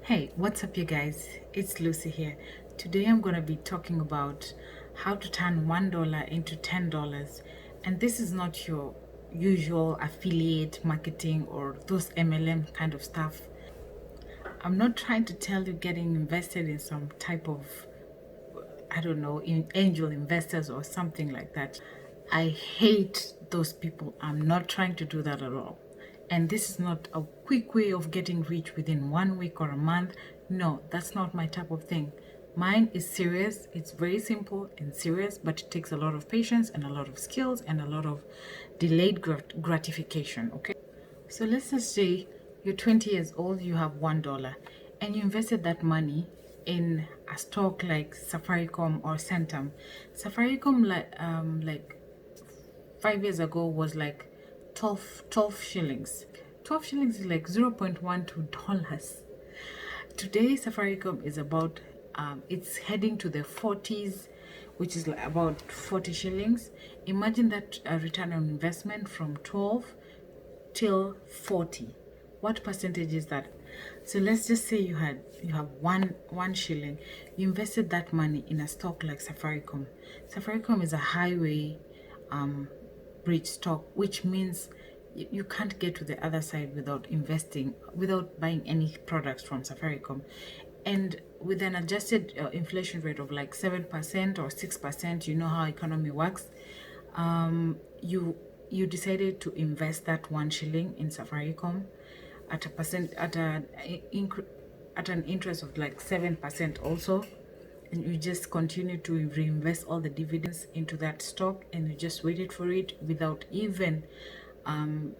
Hey, what's up, you guys? It's Lucy here. Today I'm going to be talking about how to turn $1 into $10. And this is not your usual affiliate marketing or those MLM kind of stuff. I'm not trying to tell you getting invested in some type of, I don't know, in angel investors or something like that. I hate those people. I'm not trying to do that at all. And this is not a quick way of getting rich within 1 week or a month. No, that's not my type of thing. Mine is serious. It's very simple and serious, but it takes a lot of patience and a lot of skills and a lot of delayed gratification. Okay. So let's just say you're 20 years old, you have $1, and you invested that money in a stock like Safaricom or Centum. Safaricom, like 5 years ago, was like 12 shillings. 12 shillings is like $0.12. Today, Safaricom is about, it's heading to the 40s, which is like about 40 shillings. Imagine that return on investment from 12 till 40. What percentage is that? So let's just say you have one shilling. You invested that money in a stock like Safaricom. Safaricom is a highway bridge stock, which means you can't get to the other side without buying any products from Safaricom. And with an adjusted inflation rate of like 7% or 6%, you know how economy works. You decided to invest that 1 shilling in Safaricom at an interest of like 7% also, and you just continue to reinvest all the dividends into that stock, and you just waited for it without even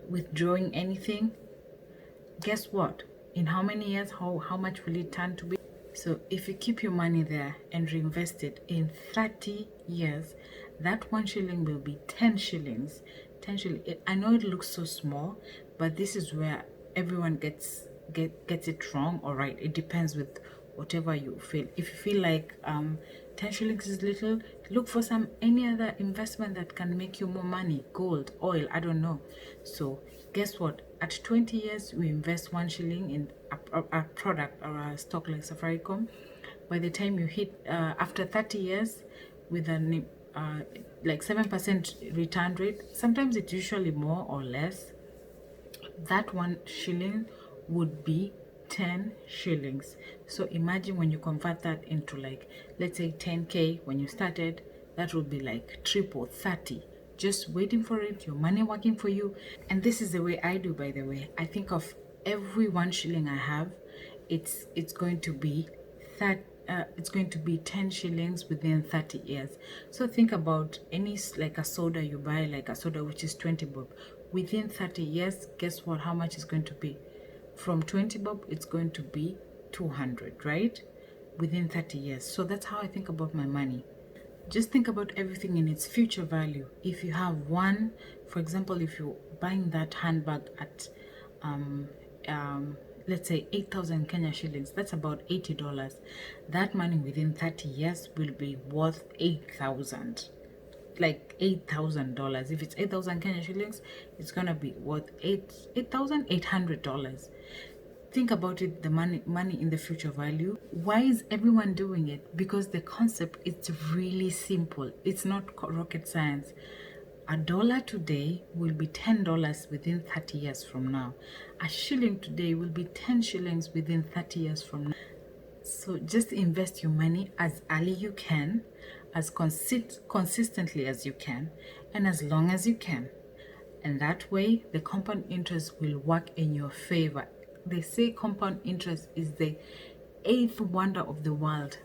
withdrawing anything. Guess what? In how many years, how much will it turn to be? So if you keep your money there and reinvest it in 30 years, that 1 shilling will be 10 shillings. 10 shillings. I know it looks so small, but this is where everyone gets it wrong or right. It depends with whatever you feel. If you feel like 10 shillings is little, look for any other investment that can make you more money. Gold, oil, I don't know. So guess what? At 20 years, we invest 1 shilling in a product or a stock like Safaricom. By the time you hit after 30 years, with an like 7% return rate, sometimes it's usually more or less, that 1 shilling would be 10 shillings. So imagine when you convert that into, like, let's say 10k when you started, that would be like triple 30, just waiting for it, your money working for you. And this is the way I do, by the way. I think of every 1 shilling I have, it's going to be that it's going to be 10 shillings within 30 years. So think about any, like a soda you buy, like a soda which is 20 bob. Within 30 years, guess what? How much is going to be? From 20 bob, it's going to be 200, right? Within 30 years. So that's how I think about my money. Just think about everything in its future value. If you have one, for example, if you're buying that handbag at let's say 8,000 Kenya shillings, that's about $80. That money within 30 years will be worth 8,000, like $8,000. If it's 8,000 Kenya shillings, it's gonna be worth $8,800. Think about it, the money in the future value. Why is everyone doing it? Because the concept is really simple. It's not rocket science. A dollar today will be $10 within 30 years from now. A shilling today will be 10 shillings within 30 years from now. So just invest your money as early you can, as consistently as you can, and as long as you can. And that way, the compound interest will work in your favor. They say compound interest is the eighth wonder of the world.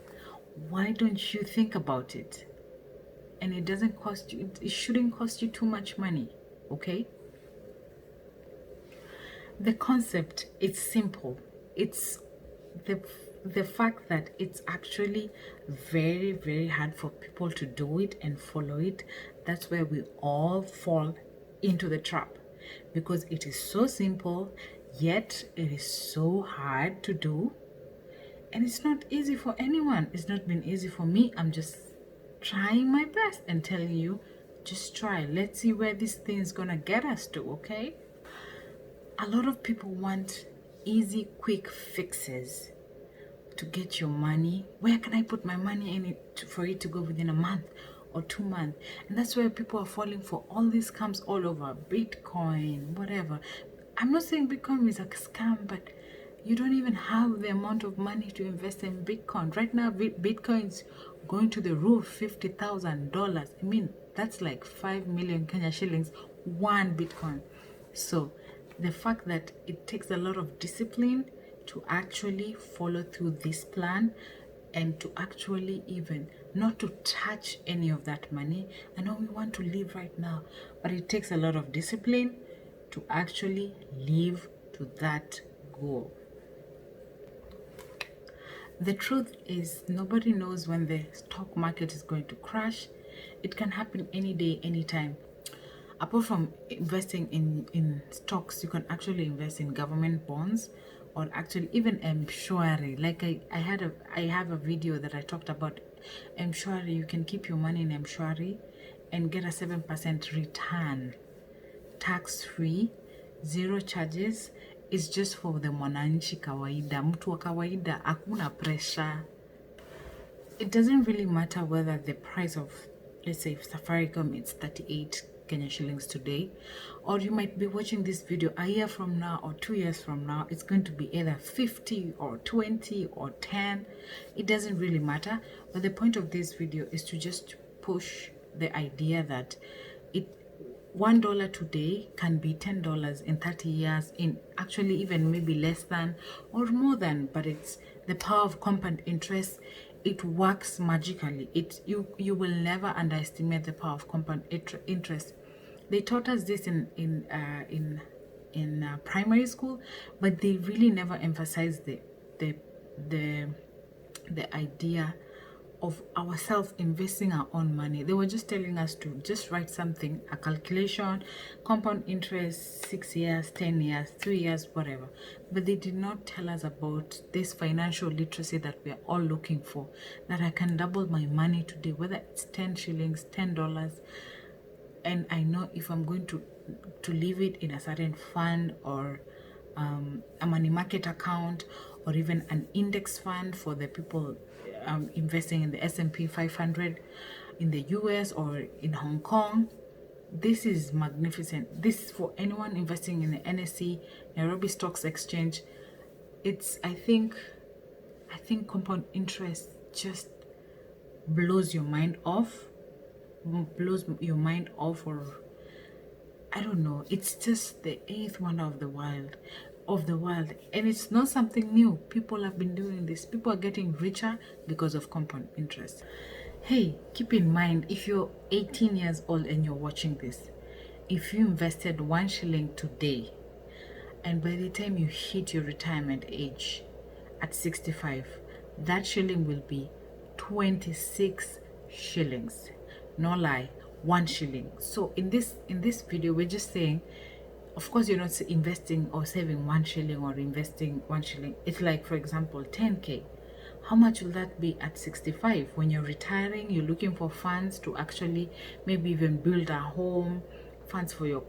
Why don't you think about it? And it doesn't cost you, it shouldn't cost you too much money, okay? The concept, it's simple. It's the fact that it's actually very, very hard for people to do it and follow it. That's where we all fall into the trap, because it is so simple, yet it is so hard to do. And it's not easy for anyone. It's not been easy for me. I'm just trying my best and telling you, just try. Let's see where this thing is gonna get us to, okay? A lot of people want easy, quick fixes. to get your money. Where can I put my money in it for it to go within a month or 2 months? And that's where people are falling for all these scams all over. Bitcoin, whatever. I'm not saying Bitcoin is a scam, but you don't even have the amount of money to invest in Bitcoin. Right now, Bitcoin's going to the roof, $50,000. I mean, that's like 5 million Kenya shillings, one Bitcoin. So the fact that it takes a lot of discipline to actually follow through this plan and to actually even not to touch any of that money. I know we want to live right now, but it takes a lot of discipline to actually live to that goal. The truth is, nobody knows when the stock market is going to crash. It can happen any day, anytime. Apart from investing in stocks, you can actually invest in government bonds, or actually even M-Shwari. Like I have a video that I talked about M-Shwari. You can keep your money in M-Shwari and get a 7% return, tax-free, zero charges. It's just for the mwananchi kawaida, mtu wa kawaida, hakuna pressure. It doesn't really matter whether the price of, let's say, Safaricom is 38 Kenya shillings today, or you might be watching this video a year from now or 2 years from now. It's going to be either 50 or 20 or 10. It doesn't really matter. But the point of this video is to just push the idea that $1 today can be $10 in 30 years, in actually even maybe less than or more than. But it's the power of compound interest. It works magically. You will never underestimate the power of compound interest. They taught us this in primary school, but they really never emphasized the idea of ourselves investing our own money. They were just telling us to just write something, a calculation, compound interest, 6 years, 10 years, 3 years, whatever. But they did not tell us about this financial literacy that we are all looking for, that I can double my money today, whether it's 10 shillings, $10. And I know if I'm going to leave it in a certain fund, or a money market account, or even an index fund for the people investing in the S&P 500 in the US or in Hong Kong. This is magnificent. This is for anyone investing in the NSE, Nairobi Stocks Exchange. It's, I think compound interest just blows your mind off, or I don't know. It's just the eighth wonder of the world. And it's not something new. People have been doing this. People are getting richer because of compound interest. Hey, keep in mind, if you're 18 years old and you're watching this, if you invested 1 shilling today, and by the time you hit your retirement age at 65, that shilling will be 26 shillings. No lie, 1 shilling. So in this video, we're just saying, of course, you're not investing or saving 1 shilling or investing 1 shilling. It's like, for example, 10K. How much will that be at 65? When you're retiring, you're looking for funds to actually maybe even build a home, funds for your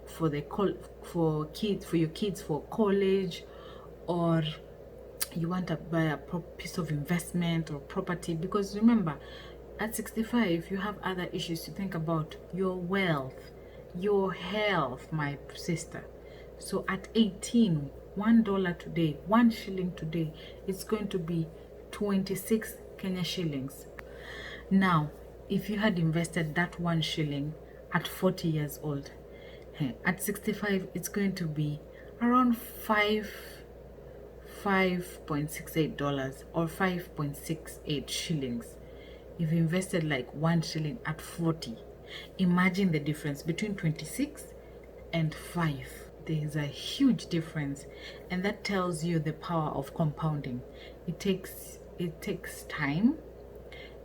kids for college, or you want to buy a piece of investment or property. Because remember, at 65, you have other issues to think about: your wealth, your health, my sister. So at 18, $1 today, 1 shilling today, it's going to be 26 Kenya shillings. Now, if you had invested that 1 shilling at 40 years old, at 65, it's going to be around $5.68 or 5.68 shillings. If you invested like 1 shilling at 40, imagine the difference between 26 and 5. There's a huge difference, and that tells you the power of compounding. It takes time.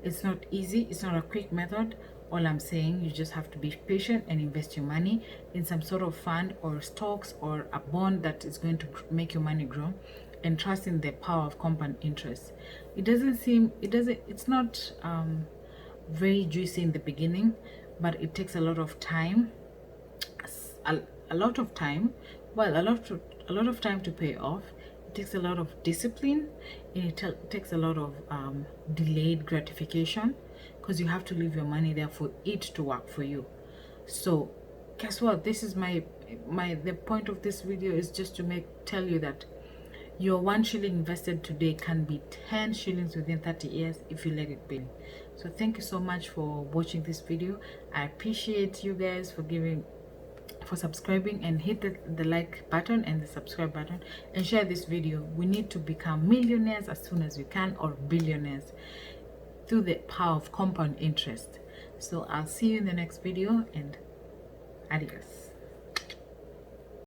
It's not easy. It's not a quick method. All I'm saying, you just have to be patient and invest your money in some sort of fund or stocks or a bond that is going to make your money grow, and trust in the power of compound interest. It's not very juicy in the beginning, but it takes a lot of time. A lot of time to pay off. It takes a lot of discipline, and it takes a lot of delayed gratification, because you have to leave your money there for it to work for you. So guess what, this is the point of this video is just to tell you that your 1 shilling invested today can be 10 shillings within 30 years if you let it be. So thank you so much for watching this video. I appreciate you guys for subscribing, and hit the like button and the subscribe button, and share this video. We need to become millionaires as soon as we can, or billionaires, through the power of compound interest. So I'll see you in the next video, and adios.